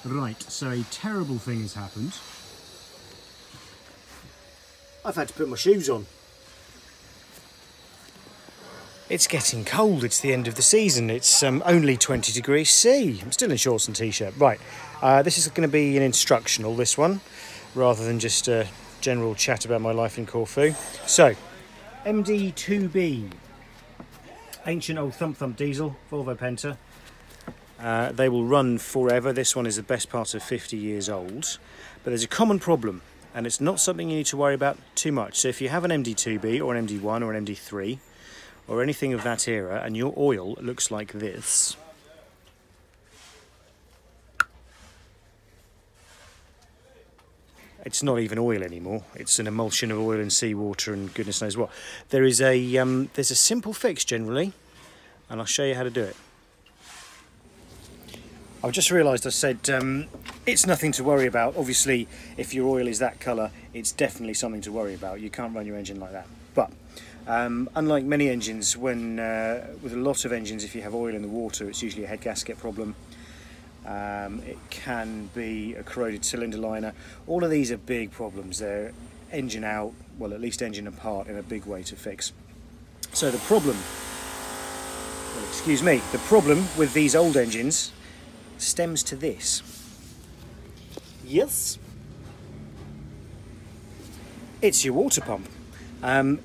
Right, so a terrible thing has happened. I've had to put my shoes on. It's getting cold, it's the end of the season, it's only 20 degrees C. I'm still in shorts and t-shirt. Right, this is going to be an instructional, this one, rather than just a general chat about my life in Corfu. So, MD2B, ancient old thump diesel, Volvo Penta. They will run forever. This one is the best part of 50 years old. But there's a common problem, and it's not something you need to worry about too much. So if you have an MD2B or an MD1 or an MD3, or anything of that era, and your oil looks like this, it's not even oil anymore. It's an emulsion of oil and seawater and goodness knows what. There's a simple fix generally, and I'll show you how to do it. I've just realised I said it's nothing to worry about. Obviously, if your oil is that colour, it's definitely something to worry about. You can't run your engine like that. But unlike many engines, with a lot of engines, if you have oil in the water, it's usually a head gasket problem. It can be a corroded cylinder liner. All of these are big problems. They're engine out, well, at least engine apart in a big way to fix. So the problem with these old engines stems to this. Yes, it's your water pump.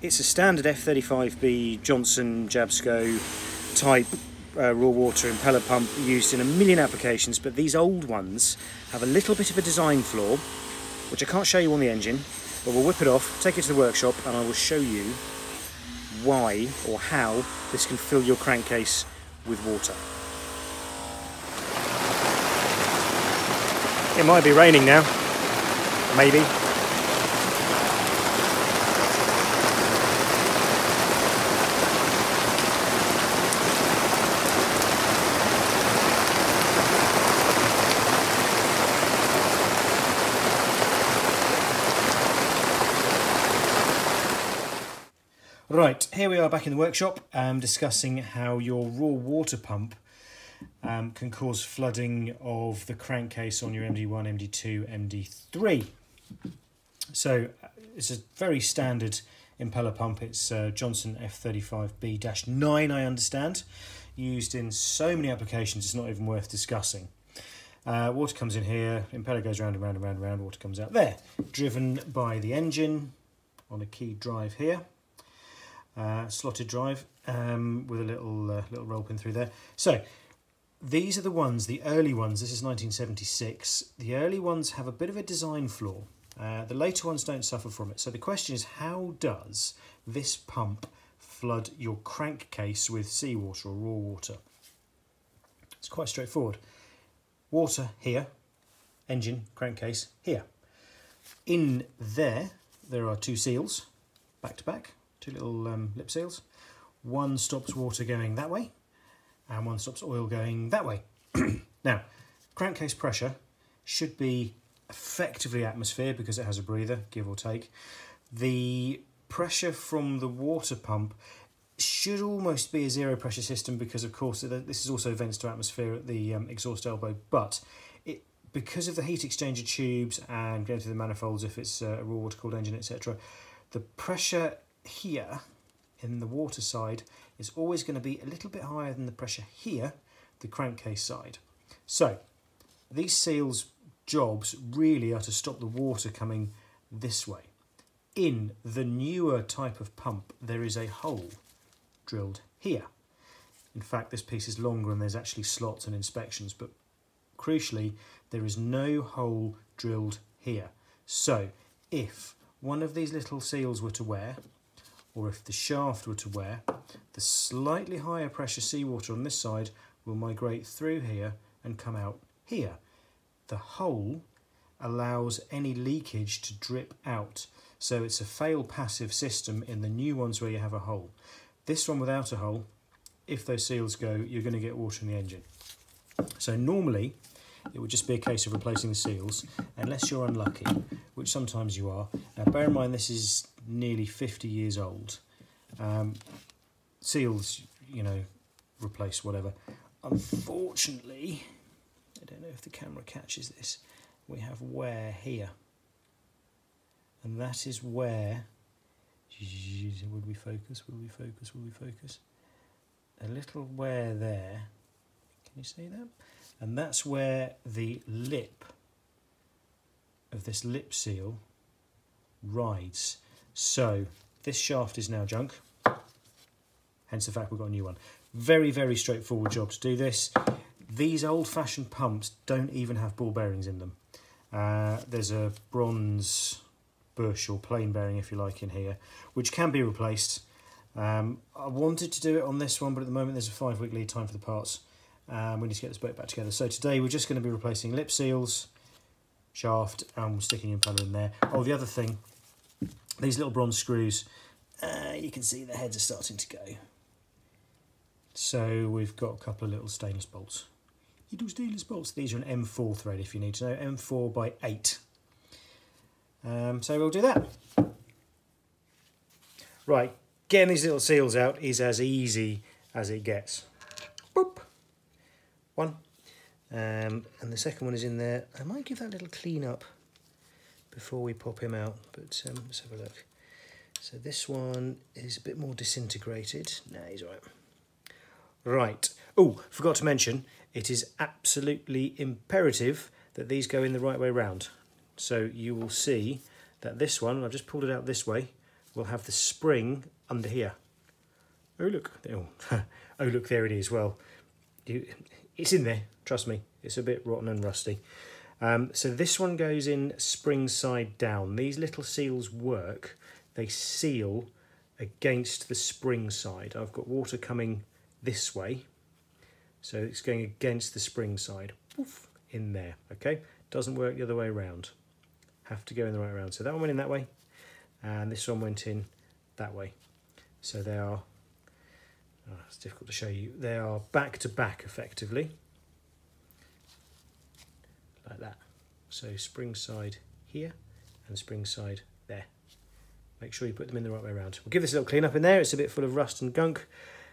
It's a standard F35B Johnson Jabsco type raw water impeller pump used in a million applications, but these old ones have a little bit of a design flaw, which I can't show you on the engine, but we'll whip it off, take it to the workshop, and I will show you why or how this can fill your crankcase with water. It might be raining now, maybe. Right, here we are back in the workshop discussing how your raw water pump can cause flooding of the crankcase on your MD1, MD2, MD3. So it's a very standard impeller pump. It's Johnson F35B-9, I understand, used in so many applications it's not even worth discussing. Water comes in here, impeller goes round and round and round and round, water comes out there. Driven by the engine on a key drive here. Slotted drive with a little roll pin through there. So these are the ones, the early ones. This is 1976. The early ones have a bit of a design flaw. The later ones don't suffer from it. So the question is, how does this pump flood your crankcase with seawater or raw water? It's quite straightforward. Water here, engine, crankcase here. In there are two seals, back to back. Two little lip seals. One stops water going that way and one stops oil going that way. Now, crankcase pressure should be effectively atmosphere because it has a breather, give or take. The pressure from the water pump should almost be a zero pressure system because, of course, this is also vents to atmosphere at the exhaust elbow, but because of the heat exchanger tubes and going through the manifolds if it's a raw water cooled engine, etc., the pressure here in the water side is always going to be a little bit higher than the pressure here, the crankcase side. So these seals' jobs really are to stop the water coming this way. In the newer type of pump, there is a hole drilled here. In fact, this piece is longer and there's actually slots and inspections, but crucially, there is no hole drilled here. So if one of these little seals were to wear, or if the shaft were to wear, the slightly higher pressure seawater on this side will migrate through here and come out here. The hole allows any leakage to drip out. So it's a fail passive system in the new ones where you have a hole. This one without a hole, if those seals go, you're going to get water in the engine. So normally it would just be a case of replacing the seals, unless you're unlucky, which sometimes you are. Now bear in mind this is nearly 50 years old. Seals, you know, replace whatever. Unfortunately, I don't know if the camera catches this, we have wear here. And that is where, would we focus, will we focus, will we focus? A little wear there, can you see that? And that's where the lip of this lip seal rides. So this shaft is now junk, hence the fact we've got a new one. Very, very straightforward job to do this. These old-fashioned pumps don't even have ball bearings in them. There's a bronze bush or plain bearing, if you like, in here, which can be replaced. I wanted to do it on this one, but at the moment there's a 5-week lead time for the parts. We need to get this boat back together. So today we're just going to be replacing lip seals, shaft, and sticking impeller in there. Oh, the other thing, these little bronze screws, you can see the heads are starting to go. So we've got a couple of little stainless bolts. Little stainless bolts. These are an M4 thread, if you need to know, M4 by 8. So we'll do that. Right, getting these little seals out is as easy as it gets. Boop. One. And the second one is in there. I might give that a little clean up before we pop him out, but let's have a look. So this one is a bit more disintegrated. No, he's all right. Right. Oh, forgot to mention, it is absolutely imperative that these go in the right way round. So you will see that this one, I've just pulled it out this way, will have the spring under here. Oh look, oh, oh look, there it is. Well, it's in there, trust me, it's a bit rotten and rusty. So this one goes in spring side down. These little seals work, they seal against the spring side. I've got water coming this way, so it's going against the spring side. Poof, in there, okay? Doesn't work the other way around. Have to go in the right round. So that one went in that way, and this one went in that way. So they are, oh, it's difficult to show you, they are back to back effectively, like that. So spring side here and spring side there. Make sure you put them in the right way around. We'll give this a little clean up in there. It's a bit full of rust and gunk,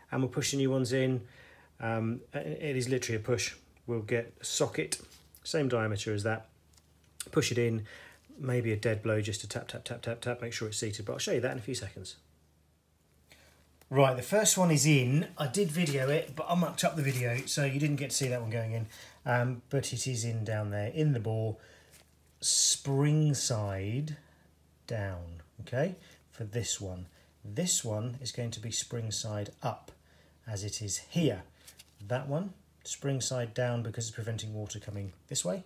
and we'll push the new ones in. It is literally a push. We'll get a socket, same diameter as that, push it in, maybe a dead blow just to tap, tap, tap, tap, tap, make sure it's seated, but I'll show you that in a few seconds. Right, the first one is in. I did video it, but I mucked up the video, so you didn't get to see that one going in, but it is in down there, in the bore, spring side down, okay, for this one. This one is going to be spring side up, as it is here. That one, spring side down because it's preventing water coming this way.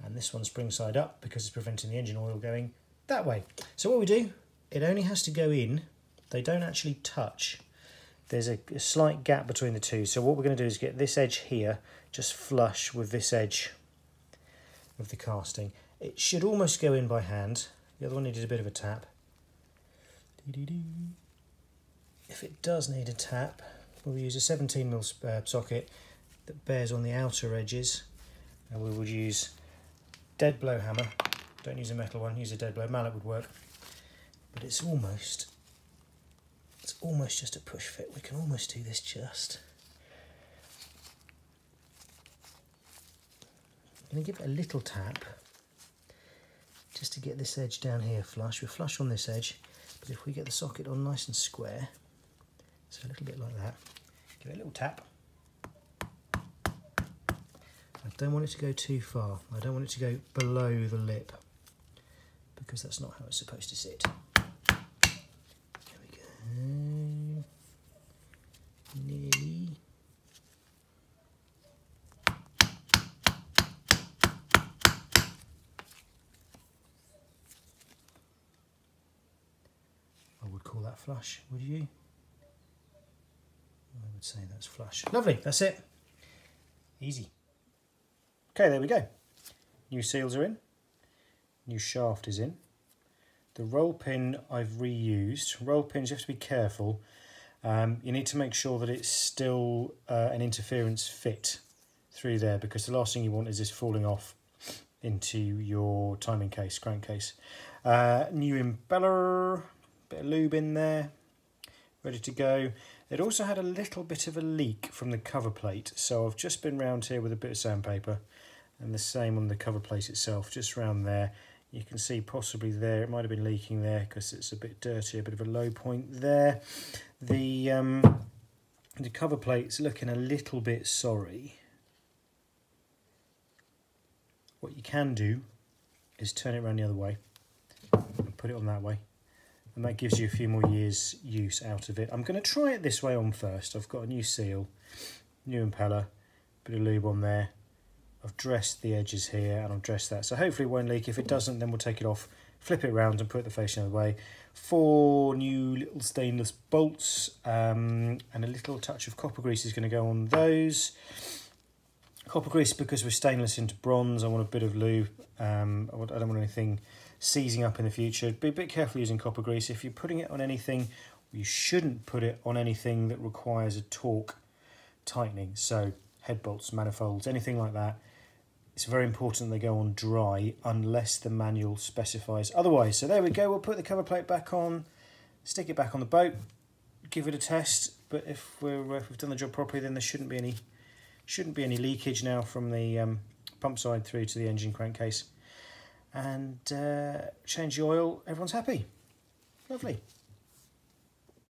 And this one spring side up because it's preventing the engine oil going that way. So what we do, it only has to go in. They don't actually touch. There's a slight gap between the two. So what we're going to do is get this edge here just flush with this edge of the casting. It should almost go in by hand. The other one needed a bit of a tap. If it does need a tap, we'll use a 17mm socket that bears on the outer edges, and we would use dead blow hammer. Don't use a metal one, use a dead blow. Mallet would work, but it's almost just a push fit. We can almost do this just. I'm going to give it a little tap just to get this edge down here flush. We're flush on this edge, but if we get the socket on nice and square, so a little bit like that, give it a little tap. I don't want it to go too far. I don't want it to go below the lip because that's not how it's supposed to sit. There we go. Nearly. I would call that flush, would you? I would say that's flush. Lovely, that's it. Easy. Okay, there we go. New seals are in. New shaft is in. The roll pin I've reused. Roll pins, you have to be careful. You need to make sure that it's still an interference fit through there, because the last thing you want is this falling off into your timing case, crankcase. New impeller, bit of lube in there, ready to go. It also had a little bit of a leak from the cover plate, so I've just been round here with a bit of sandpaper and the same on the cover plate itself, just around there. You can see possibly there, it might have been leaking there because it's a bit dirty, a bit of a low point there. The cover plate's looking a little bit sorry. What you can do is turn it around the other way and put it on that way, and that gives you a few more years use out of it. I'm going to try it this way on first. I've got a new seal, new impeller, bit of lube on there. I've dressed the edges here and I've dressed that, so hopefully it won't leak. If it doesn't, then we'll take it off, flip it around and put the face the other way. 4 new little stainless bolts, and a little touch of copper grease is going to go on those. Copper grease because we're stainless into bronze. I want a bit of lube. I don't want anything seizing up in the future. Be a bit careful using copper grease. If you're putting it on anything, you shouldn't put it on anything that requires a torque tightening. So head bolts, manifolds, anything like that. It's very important they go on dry unless the manual specifies otherwise. So there we go. We'll put the cover plate back on, stick it back on the boat, give it a test. But if we've done the job properly, then there shouldn't be any leakage now from the pump side through to the engine crankcase. And change the oil. Everyone's happy. Lovely.